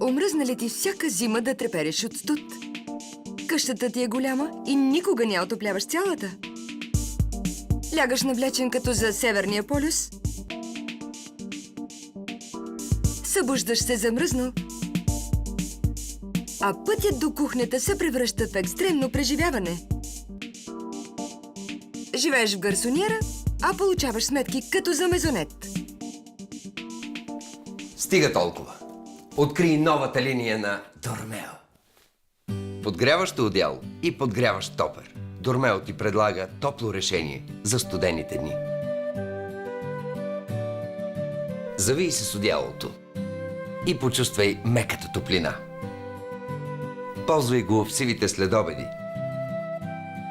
Омръзна ли ти всяка зима да трепериш от студ? Къщата ти е голяма и никога не отопляваш цялата. Лягаш навлечен като за Северния полюс. Събуждаш се замръзнал. А пътят до кухнята се превръща в екстремно преживяване. Живееш в гарсониера, а получаваш сметки като за мезонет. Стига толкова. Открий новата линия на Дормео. Подгряващо одеяло и подгряващ топер. Дормео ти предлага топло решение за студените дни. Завий се с одеялото и почувствай меката топлина. Ползвай го в сивите следобеди,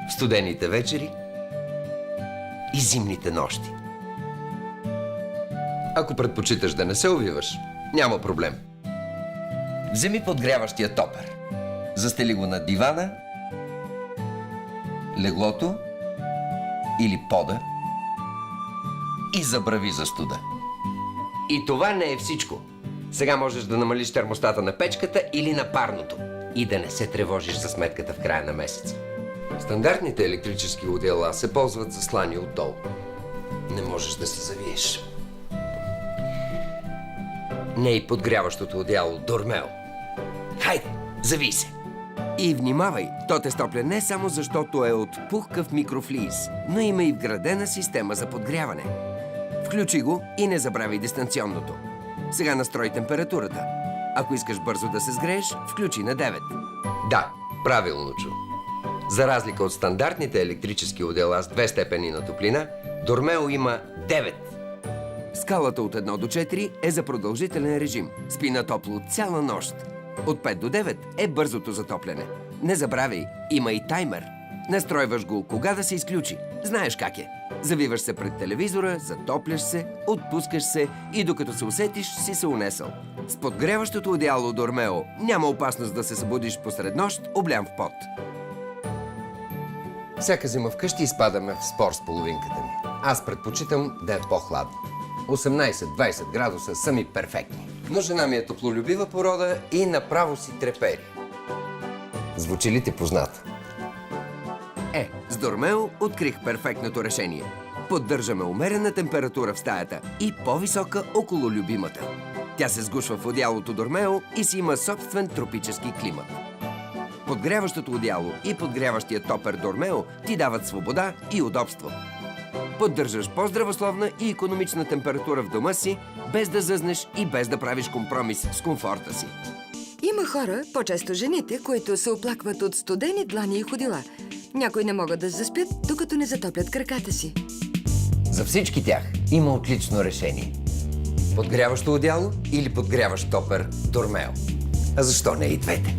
в студените вечери и зимните нощи. Ако предпочиташ да не се увиваш, няма проблем. Вземи подгряващия топер. Застели го на дивана, леглото или пода и забрави за студа. И това не е всичко. Сега можеш да намалиш термостата на печката или на парното и да не се тревожиш за сметката в края на месеца. Стандартните електрически одеяла се ползват за слани отдолу. Не можеш да се завиеш. Не и подгряващото одеяло Дормео. Хайде, завий се! И внимавай, то те стопля не само защото е от пухкав микрофлис, но има и вградена система за подгряване. Включи го и не забравяй дистанционното. Сега настрой температурата. Ако искаш бързо да се сгрееш, включи на 9. Да, правилно чу. За разлика от стандартните електрически одеяла с 2 степени на топлина, Дормео има 9. Скалата от 1 до 4 е за продължителен режим. Спи на топло цяла нощ. От 5 до 9 е бързото затопляне. Не забравяй, има и таймер. Настройваш го кога да се изключи. Знаеш как е. Завиваш се пред телевизора, затопляш се, отпускаш се и докато се усетиш, си се унесъл. С подгреващото одеяло Дормео няма опасност да се събудиш посред нощ, облян в пот. Всяка зима вкъщи изпадаме в спор с половинката ми. Аз предпочитам да е по-хладно. 18-20 градуса са ми перфектни. Но жена ми е топлолюбива порода и направо си трепери. Звучи ли ти познато? С Дормео открих перфектното решение. Поддържаме умерена температура в стаята и по-висока около любимата. Тя се сгушва в одеялото Дормео и си има собствен тропически климат. Подгряващото одеяло и подгряващия топер Дормео ти дават свобода и удобство. Поддържаш по-здравословна и икономична температура в дома си, без да зъзнеш и без да правиш компромис с комфорта си. Има хора, по-често жените, които се оплакват от студени длани и ходила. Някои не могат да заспят, докато не затоплят краката си. За всички тях има отлично решение. Подгряващо одеяло или подгряващ топер Дормео. А защо не и двете?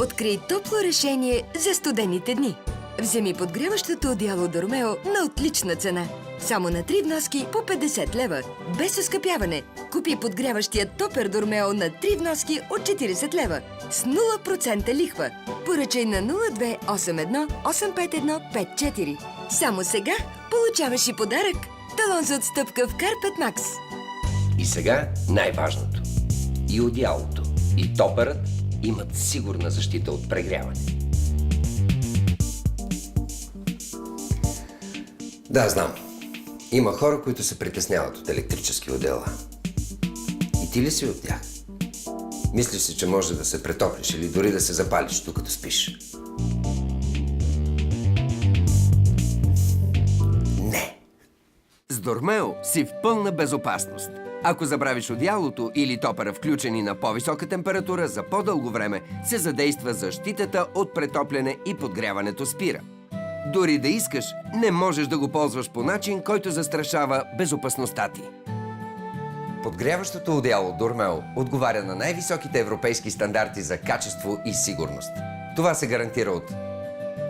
Открий топло решение за студените дни. Вземи подгряващото одеяло Дормео на отлична цена. Само на 3 вноски по 50 лева. Без оскъпяване. Купи подгряващия топер Дормео на 3 вноски от 40 лева. С 0% лихва. Поръчай на 0281 851 54. Само сега получаваш и подарък. Талон за отстъпка в Carpet Max. И сега най-важното. И одеялото, и топерът имат сигурна защита от прегряване. Да, знам. Има хора, които се притесняват от електрически одеяла. И ти ли си от тях? Мислиш си, че може да се претоплиш или дори да се запалиш, докато спиш? Не! С Дормео си в пълна безопасност. Ако забравиш одеялото или топера включени на по-висока температура за по-дълго време, се задейства защитата от претопляне и подгряването спира. Дори да искаш, не можеш да го ползваш по начин, който застрашава безопасността ти. Подгряващото одеяло Дормео отговаря на най-високите европейски стандарти за качество и сигурност. Това се гарантира от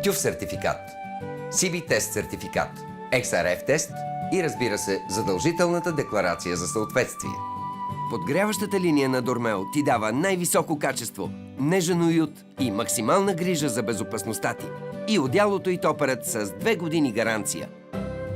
TÜV сертификат, CB тест сертификат, XRF тест и, разбира се, задължителната декларация за съответствие. Подгряващата линия на Дормео ти дава най-високо качество, нежен уют и максимална грижа за безопасността ти. И одеялото и топерът с 2 години гаранция.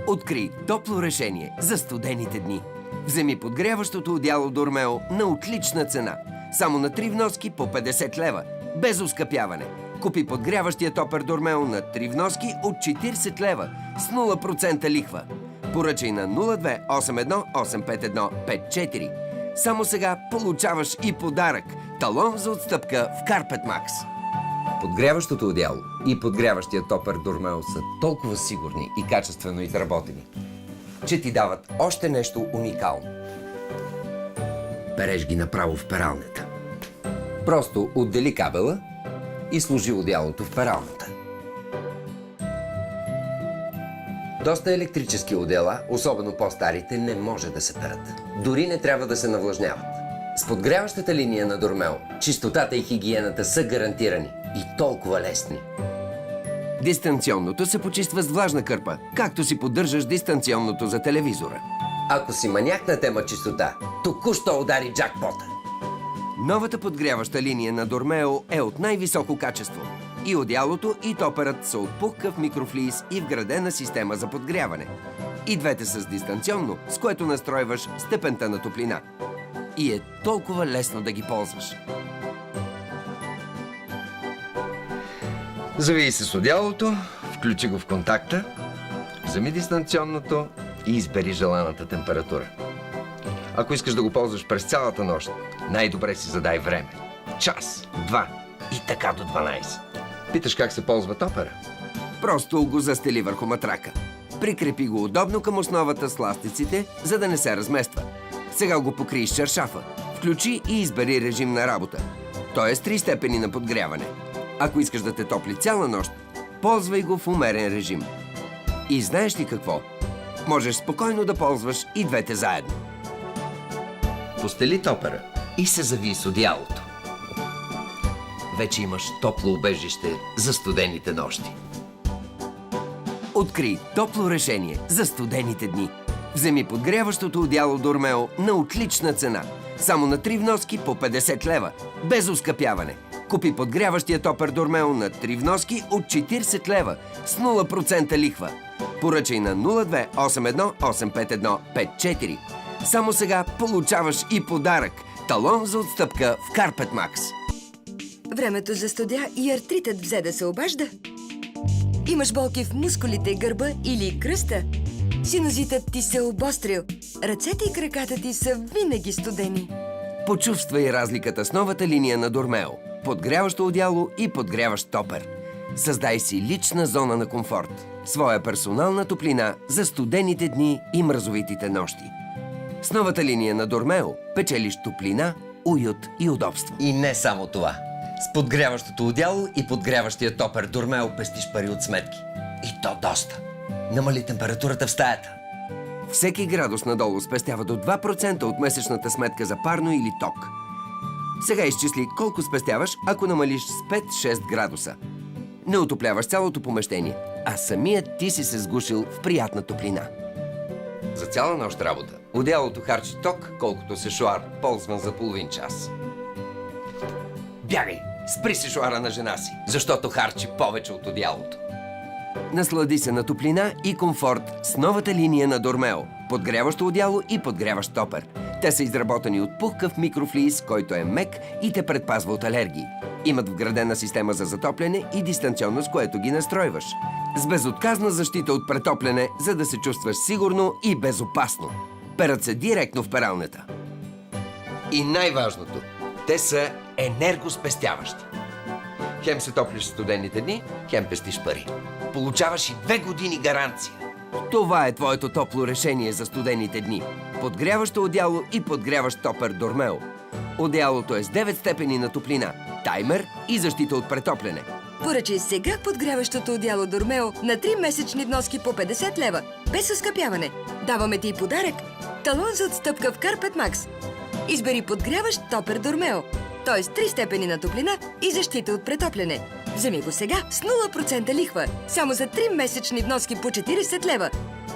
Открий топло решение за студените дни. Вземи подгряващото одеяло Дормео на отлична цена. Само на 3 вноски по 50 лева. Без оскъпяване. Купи подгряващия топер Дормео на 3 вноски от 40 лева. С 0% лихва. Поръчай на 02 81 851 54. Само сега получаваш и подарък. Талон за отстъпка в Carpet Max. Подгряващото одеяло и подгряващия топер Дормео са толкова сигурни и качествено изработени, че ти дават още нещо уникално. Переш ги направо в пералнята. Просто отдели кабела и сложи одеялото в пералната. Доста електрически одеяла, особено по-старите, не може да се перат. Дори не трябва да се навлажняват. С подгряващата линия на Дормео, чистотата и хигиената са гарантирани и толкова лесни. Дистанционното се почиства с влажна кърпа, както си поддържаш дистанционното за телевизора. Ако си маняк на тема чистота, току-що удари джакпота. Новата подгряваща линия на Дормео е от най-високо качество. И одеялото, и топерът са от пухкав микрофлис и вградена система за подгряване. И двете са с дистанционно, с което настройваш степента на топлина. И е толкова лесно да ги ползваш. Завий се с одеялото, включи го в контакта, вземи дистанционното и избери желаната температура. Ако искаш да го ползваш през цялата нощ, най-добре си задай време. Час, 2 и така до 12. Питаш как се ползва топера? Просто го застели върху матрака. Прикрепи го удобно към основата с ластиците, за да не се размества. Сега го покрий с чаршафа. Включи и избери режим на работа. Т.е. 3 степени на подгряване. Ако искаш да те топли цяла нощ, ползвай го в умерен режим. И знаеш ли какво? Можеш спокойно да ползваш и двете заедно. Постели топера и се завий с одеялото. Вече имаш топло убежище за студените нощи. Открий топло решение за студените дни. Вземи подгряващото одеяло Дормео на отлична цена. Само на 3 вноски по 50 лева. Без оскъпяване. Купи подгряващия топер Дормео на 3 вноски от 40 лева. С 0% лихва. Поръчай на 02 81 851 54. Само сега получаваш и подарък. Талон за отстъпка в Carpet Max. Времето за студя и артритът взе да се обажда. Имаш болки в мускулите, гърба или кръста. Синузитът ти се обострил. Ръцете и краката ти са винаги студени. Почувствай разликата с новата линия на Дормео. Подгряващо одеяло и подгряващ топер. Създай си лична зона на комфорт. Своя персонална топлина за студените дни и мразовитите нощи. С новата линия на Дормео печелиш топлина, уют и удобство. И не само това. С подгряващото одеяло и подгряващия топер Дормео пестиш пари от сметки. И то доста. Намали температурата в стаята. Всеки градус надолу спестява до 2% от месечната сметка за парно или ток. Сега изчисли колко спестяваш, ако намалиш с 5-6 градуса. Не отопляваш цялото помещение, а самият ти си се сгушил в приятна топлина. За цяла нощ работа одеялото харчи ток, колкото сешоар, ползван за половин час. Бягай! Спри сешоара на жена си, защото харчи повече от одеялото. Наслади се на топлина и комфорт с новата линия на Дормео. Подгряващо одеяло и подгряващ топер. Те са изработени от пухкав микрофлис, който е мек и те предпазва от алергии. Имат вградена система за затопляне и дистанционно, с което ги настройваш. С безотказна защита от претопляне, за да се чувстваш сигурно и безопасно. Перат се директно в пералнята. И най-важното, те са енергоспестяващи. Хем се топлиш в студените дни, хем пестиш пари. Получаваш и 2 години гаранция. Това е твоето топло решение за студените дни. Подгряващо одеяло и подгряващ топер Дормео. Одеялото е с 9 степени на топлина, таймер и защита от претопляне. Поръчай сега подгряващото одеяло Дормео на 3 месечни вноски по 50 лева. Без оскъпяване. Даваме ти и подарък. Талон за отстъпка в Carpet Max. Избери подгряващ топер Дормео. Т.е. 3 степени на топлина и защита от претопляне. Вземи го сега с 0% лихва. Само за 3 месечни вноски по 40 лева.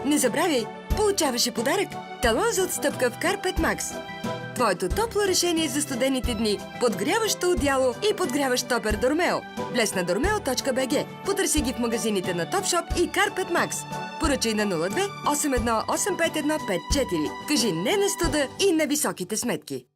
Не забравяй, получаваш и подарък. Талон за отстъпка в Carpet Max. Твоето топло решение за студените дни. Подгряващо одеяло и подгряващ топер Дормео. Влез на dormeo.bg. Потърси ги в магазините на Топшоп и Carpet Max. Поръчай на 02 81 851 54. Кажи не на студа и на високите сметки.